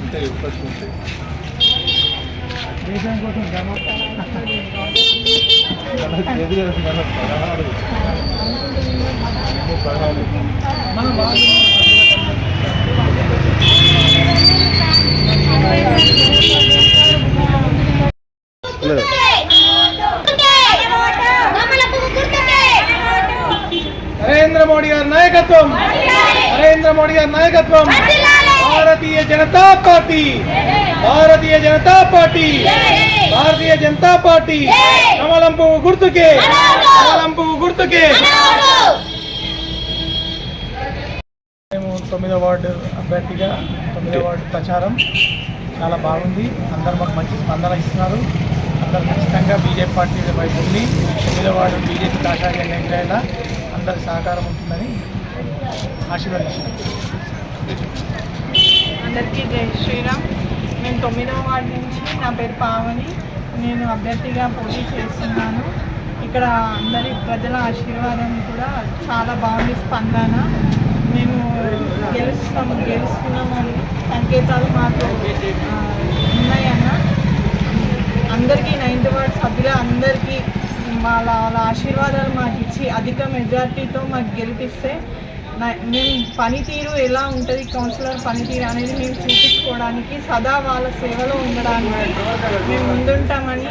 ఇంకా ఇప్పటి ఉంటాయి దేశం కోసం నరేంద్ర మోడీ గారి నాయకత్వం, నరేంద్ర మోడీ గారి నాయకత్వం, Bharatiya Janata party, Bharatiya Janata party, Bharatiya Janata party, కమలం పువ్వు గుర్తుకే, కమలం పువ్వు గుర్తుకే. మేము 9వ వార్డు అభ్యర్థిగా 9వ వార్డు ప్రచారం చాలా బాగుంది. అందరూ మాకు మంచి స్పందన ఇస్తున్నారు. అందరూ ఖచ్చితంగా బీజేపీ పార్టీ వైపు ఉండి 9వ వార్డు బీజేపీ కాషాయ ఎన్నికలైనా అందరి సహకారం ఉంటుందని ఆశీర్వదించారు. అందరికీ జై శ్రీరామ్. నేను 9వ వార్డు నుంచి, నా పేరు పావని, నేను అభ్యర్థిగా పోటీ చేస్తున్నాను. ఇక్కడ అందరి ప్రజల ఆశీర్వాదం కూడా చాలా బాగుంది. స్పందన మేము గెలుస్తున్నామని సంకేతాలు మాకు ఉన్నాయన్న. అందరికీ 9th వార్డు సభ్యుల అందరికీ వాళ్ళ ఆశీర్వాదాలు మాకు ఇచ్చి అధిక మెజార్టీతో మాకు గెలిపిస్తే మేము పనితీరు ఎలా ఉంటుంది, కౌన్సిలర్ పనితీరు అనేది మేము చూపించుకోవడానికి, సదా వాళ్ళ సేవలో ఉండడానికి మేము ముందుంటామని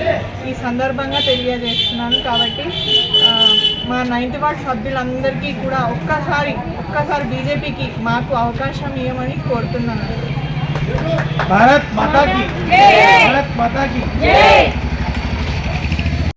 ఈ సందర్భంగా తెలియజేస్తున్నాను. కాబట్టి మా 9th వార్డు సభ్యులందరికీ కూడా ఒక్కసారి బీజేపీకి మాకు అవకాశం ఇవ్వమని కోరుతున్నాను. భారత్ మాతా కీ, భారత్ మాతా కీ.